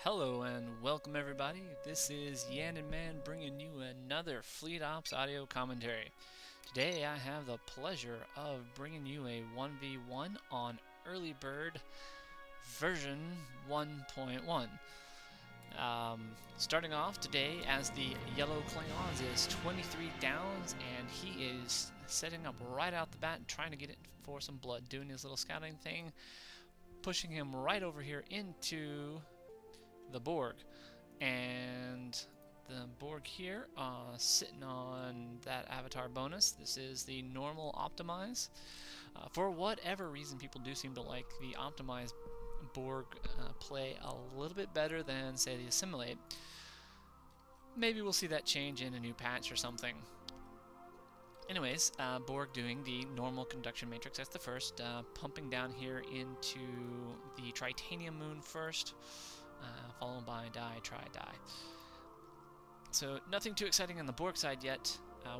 Hello and welcome everybody. This is Yan and Man bringing you another Fleet Ops audio commentary. Today I have the pleasure of bringing you a 1v1 on Early Bird version 1.1. Starting off today as the Yellow Klingons is 23 downs, and he is setting up right out the bat and trying to get it for some blood, doing his little scouting thing, pushing him right over here into the Borg. And the Borg here sitting on that avatar bonus. This is the normal optimize. For whatever reason, people do seem to like the optimized Borg play a little bit better than, say, the assimilate. Maybe we'll see that change in a new patch or something. Anyways, Borg doing the normal conduction matrix. That's the first. Pumping down here into the Tritanium moon first, followed by die, try, die. So nothing too exciting on the Borg side yet.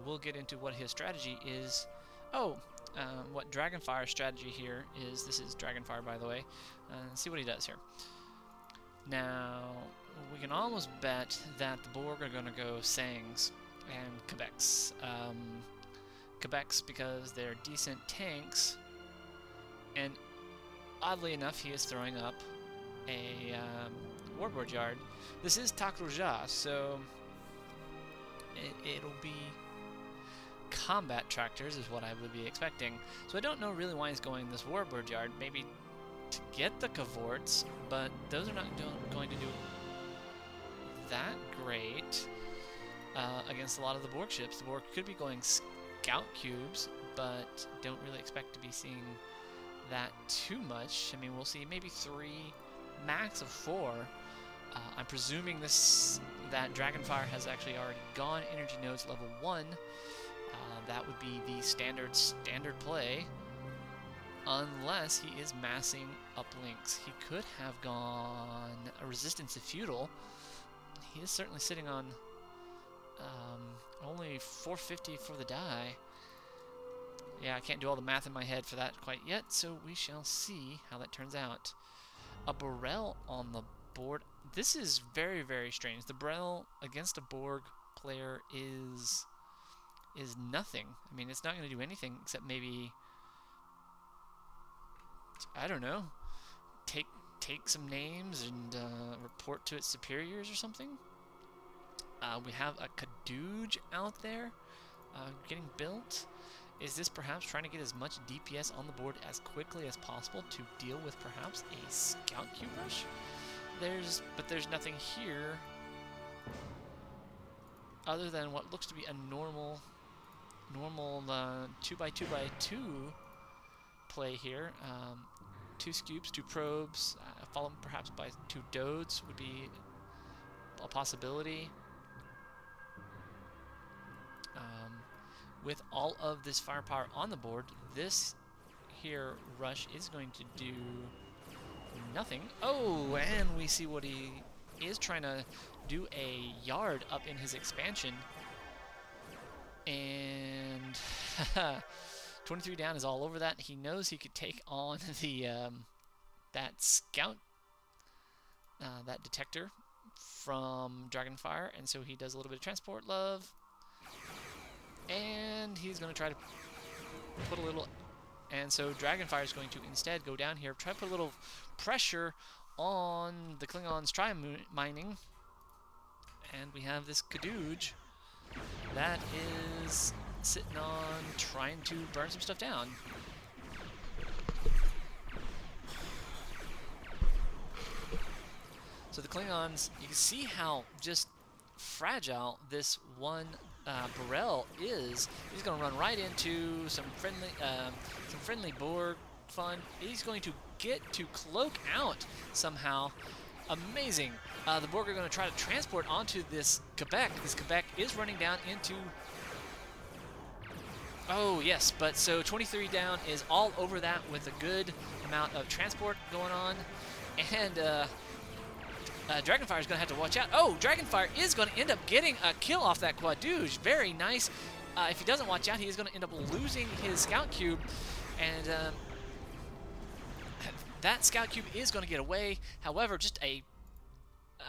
We'll get into what his strategy is. What Dragonfire's strategy here is. This is Dragonfire, by the way. See what he does here. Now, we can almost bet that the Borg are going to go Sangs and Quebecs. Quebecs because they're decent tanks, and oddly enough, he is throwing up a Warboard Yard. This is Takruja, so it'll be combat tractors is what I would be expecting. So I don't know really why he's going this Warboard Yard. Maybe to get the cavorts, but those are not going to do that great against a lot of the Borg ships. The Borg could be going scout cubes, but don't really expect to be seeing that too much. I mean, we'll see maybe 3, max of 4. I'm presuming that Dragonfire has actually already gone energy nodes level 1. That would be the standard play, unless he is massing uplinks. He could have gone a resistance to feudal. He is certainly sitting on only 450 for the die. Yeah, I can't do all the math in my head for that quite yet, so we shall see how that turns out. A Burrell on the board. This is very, very strange. The Burrell against a Borg player is nothing. I mean, it's not going to do anything except maybe, I don't know, take some names and report to its superiors or something. We have a Kadooge out there getting built. Is this perhaps trying to get as much DPS on the board as quickly as possible to deal with perhaps a scout cube rush? But there's nothing here other than what looks to be a normal 2x2x2 play here. 2 scoops, 2 probes, followed perhaps by 2 dodes would be a possibility. With all of this firepower on the board, this here rush is going to do nothing. Oh, and we see what he is trying to do, a yard up in his expansion. And 23 down is all over that. He knows he could take on the that scout, that detector from Dragonfire, and so he does a little bit of transport love. And he's going to try to put a little... And so Dragonfire is going to instead go down here, try to put a little pressure on the Klingons mining. And we have this Kadooge that is sitting on trying to burn some stuff down. So the Klingons, you can see how just fragile this one Burrell is. He's going to run right into some friendly Borg fun. He's going to get to cloak out somehow. Amazing. The Borg are going to try to transport onto this Quebec. This Quebec is running down into... Oh, yes, but so 23 down is all over that with a good amount of transport going on. And Dragonfire is going to have to watch out. Oh, Dragonfire is going to end up getting a kill off that Quadouge. Very nice. If he doesn't watch out, he is going to end up losing his scout cube. And that scout cube is going to get away. However, just a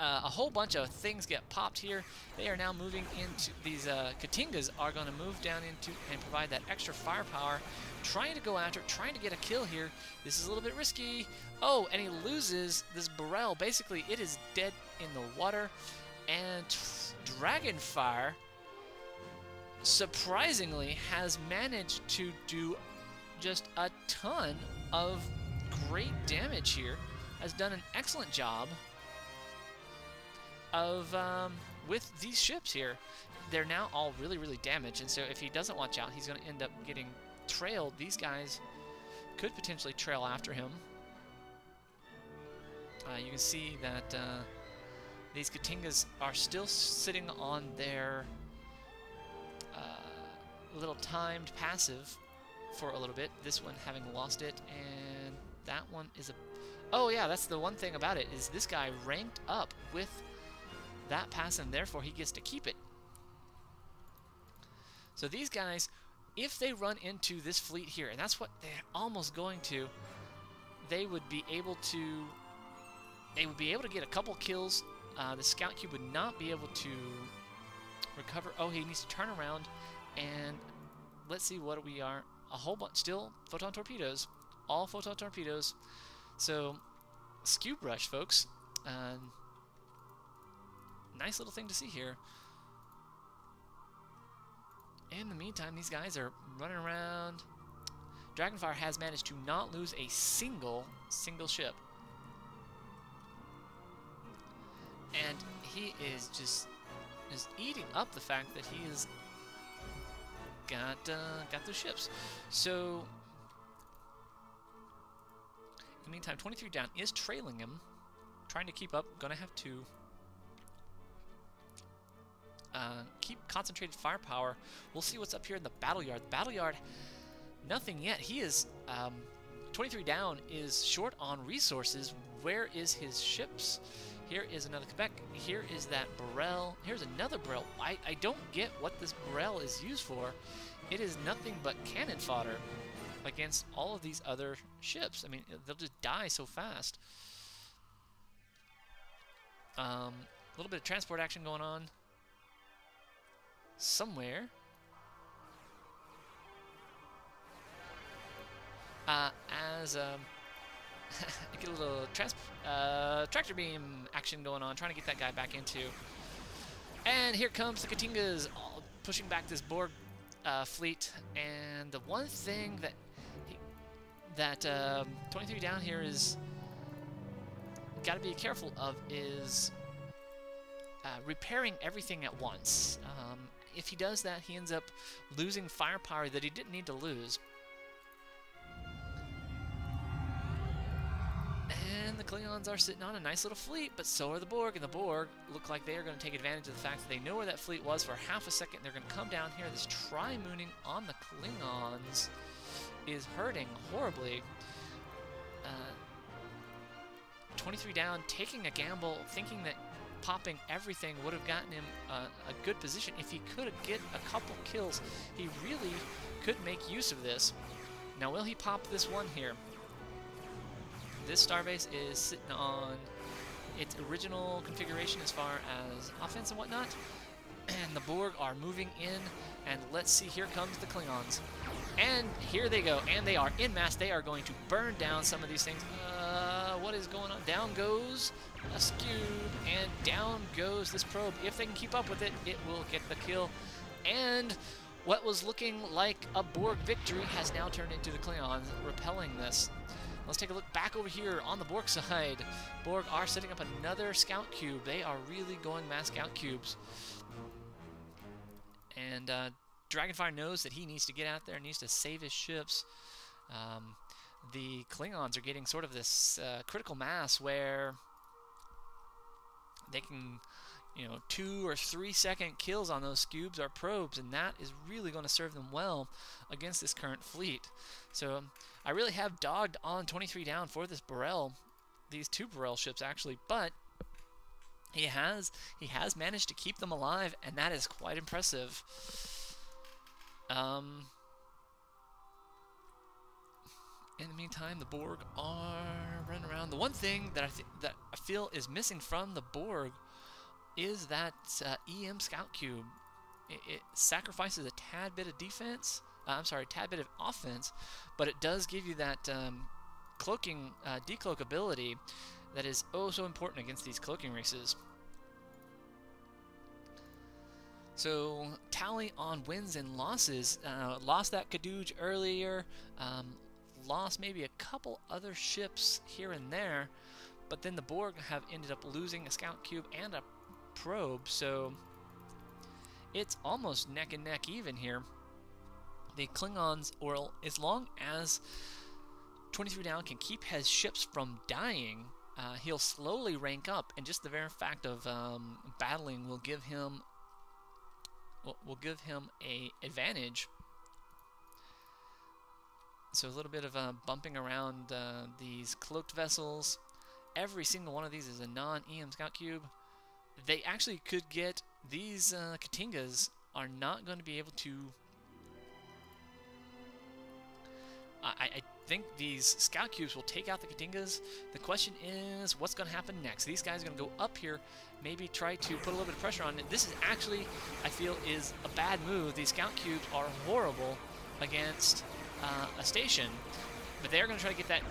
a whole bunch of things get popped here. They are now moving into these Katingas are going to move down into and provide that extra firepower, trying to go after, trying to get a kill here. This is a little bit risky. Oh, and he loses this Burrell. Basically, it is dead in the water, and Dragonfire surprisingly has managed to do just a ton of great damage here. Has done an excellent job of with these ships here. They're now all really, really damaged, and so if he doesn't watch out, he's going to end up getting trailed. These guys could potentially trail after him. You can see that these Katingas are still sitting on their little timed passive for a little bit. This one having lost it, and that one is a... Oh yeah, that's the one thing about it, is this guy ranked up with that passive, and therefore he gets to keep it. So these guys, if they run into this fleet here, and that's what they're almost going to, they would be able to get a couple kills. The scout cube would not be able to recover. Oh, he needs to turn around, and let's see what we are. A whole bunch, still photon torpedoes, all photon torpedoes. So, Cube Rush, folks. Nice little thing to see here. In the meantime, these guys are running around. Dragonfire has managed to not lose a single ship. And he is just eating up the fact that he has got the ships. So, in the meantime, 23 down is trailing him, trying to keep up. Gonna have to keep concentrated firepower. We'll see what's up here in the battle yard. The battle yard, nothing yet. He is 23 down, is short on resources. Where is his ships? Here is another Quebec. Here is that Burrell. Here's another Burrell. I don't get what this Burrell is used for. It is nothing but cannon fodder against all of these other ships. I mean, they'll just die so fast. A little bit of transport action going on somewhere. As I get a little tractor beam action going on, trying to get that guy back into. And here comes the Katingas, pushing back this Borg fleet. And the one thing that 23 down here is got to be careful of is repairing everything at once. If he does that, he ends up losing firepower that he didn't need to lose. And the Klingons are sitting on a nice little fleet, but so are the Borg, and the Borg look like they are going to take advantage of the fact that they know where that fleet was for half a second. They're going to come down here. This tri-mooning on the Klingons is hurting horribly. 23 down, taking a gamble, thinking that popping everything would have gotten him a good position. If he could get a couple kills, he really could make use of this. Now, will he pop this one here? This starbase is sitting on its original configuration as far as offense and whatnot. And the Borg are moving in, and let's see, here comes the Klingons. And here they go, and they are en masse. They are going to burn down some of these things. What is going on? Down goes a Scube, and down goes this probe. If they can keep up with it, it will get the kill. And what was looking like a Borg victory has now turned into the Klingons repelling this. Let's take a look back over here on the Borg side. Borg are setting up another scout cube. They are really going mass scout cubes. And Dragonfire knows that he needs to get out there, needs to save his ships. The Klingons are getting sort of this critical mass where they can, 2 or 3 second kills on those cubes or probes, and that is really going to serve them well against this current fleet. So I really have dogged on 23 down for this Burrell, these 2 Burrell ships actually, but he has managed to keep them alive, and that is quite impressive. In the meantime, the Borg are running around. The one thing that I feel is missing from the Borg is that EM Scout Cube. It sacrifices a tad bit of defense. I'm sorry, a tad bit of offense, but it does give you that cloaking, decloak ability that is oh so important against these cloaking races. So, tally on wins and losses. Lost that Kadooge earlier. Lost maybe a couple other ships here and there, but then the Borg have ended up losing a Scout Cube and a probe, so it's almost neck and neck even here. The Klingons, or as long as 23 down can keep his ships from dying, he'll slowly rank up, and just the very fact of battling will give him a advantage. So a little bit of bumping around these cloaked vessels. Every single one of these is a non-EM Scout Cube. They actually could get these Katingas are not going to be able to. I think these Scout Cubes will take out the Katingas. The question is, what's going to happen next? These guys are going to go up here, maybe try to put a little bit of pressure on it. This is actually, I feel, is a bad move. These Scout Cubes are horrible against a station, but they're going to try to get that.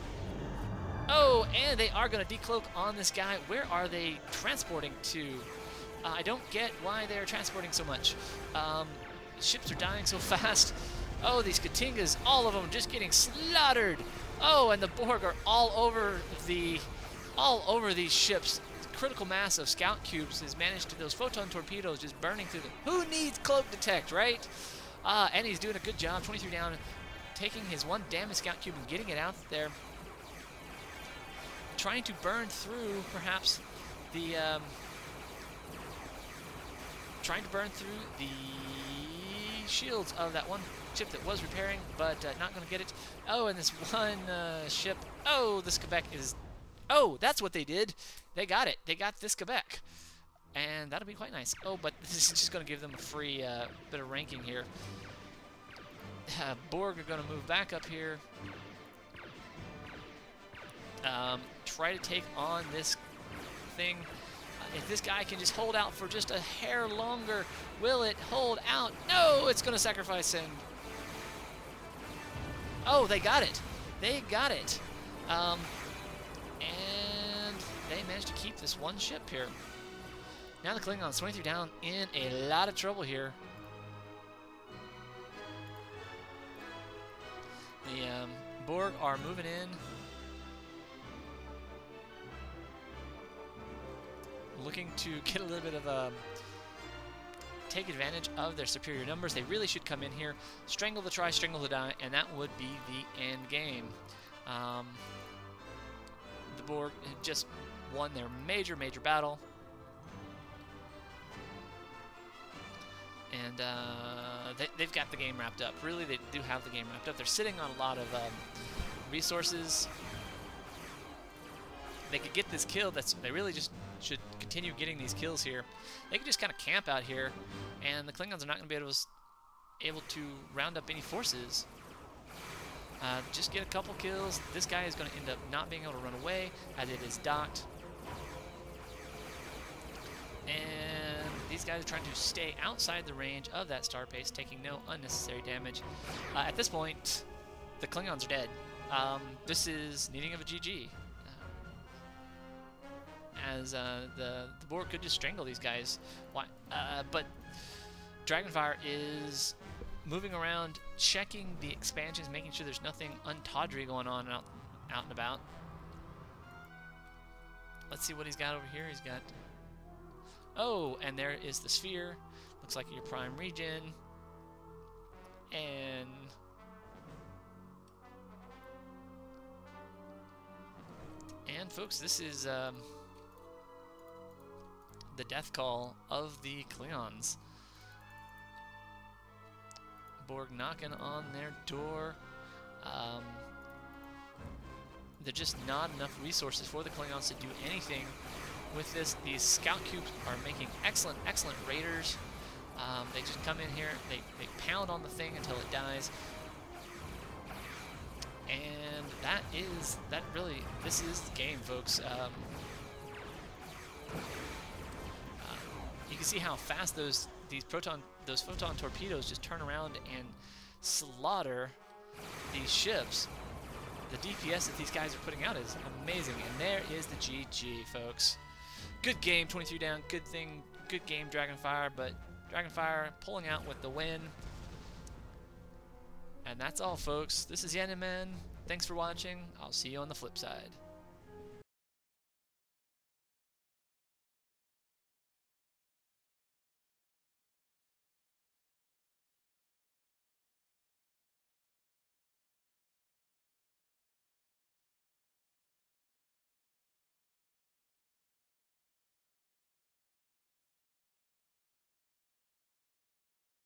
Oh, and they are going to decloak on this guy. Where are they transporting to? I don't get why they're transporting so much. Ships are dying so fast. Oh, these Katingas, all of them just getting slaughtered. Oh, and the Borg are all over these ships. Critical mass of Scout Cubes has managed to, those photon torpedoes just burning through them. Who needs cloak detect, right? And he's doing a good job. 23 down, taking his one damaged Scout Cube and getting it out there. Trying to burn through, perhaps, the shields of that one ship that was repairing, but not going to get it. Oh, and this one ship. Oh, this Quebec is. Oh, that's what they did. They got it. They got this Quebec, and that'll be quite nice. Oh, but this is just going to give them a free bit of ranking here. Borg are going to move back up here. Try to take on this thing. If this guy can just hold out for just a hair longer, will it hold out? No, it's going to sacrifice him. Oh, they got it. They got it. And they managed to keep this one ship here. Now the Klingons, 23 down, in a lot of trouble here. The Borg are moving in. Looking to get a little bit of take advantage of their superior numbers. They really should come in here, strangle the try, strangle the die, and that would be the end game. The Borg just won their major battle, and they've got the game wrapped up. Really, they do have the game wrapped up. They're sitting on a lot of resources. They could get this kill. They really just should continue getting these kills here. They could just kind of camp out here, and the Klingons are not going to be able to round up any forces. Just get a couple kills. This guy is going to end up not being able to run away, as it is docked. And these guys are trying to stay outside the range of that star base, taking no unnecessary damage. At this point, the Klingons are dead. This is needing of a GG. As the Borg could just strangle these guys. But Dragonfire is moving around, checking the expansions, making sure there's nothing untawdry going on out and about. Let's see what he's got over here. He's got... Oh, and there is the sphere. Looks like your prime region. And... And folks, this is... the death call of the Klingons. Borg knocking on their door. There's just not enough resources for the Klingons to do anything with this. These Scout Cubes are making excellent raiders. They just come in here, they pound on the thing until it dies. And this is the game, folks. You can see how fast those photon torpedoes just turn around and slaughter these ships. The DPS that these guys are putting out is amazing, and there is the GG, folks. Good game, 23 down, good game, Dragonfire, but Dragonfire pulling out with the win. And that's all, folks. This is Yanaman. Thanks for watching. I'll see you on the flip side.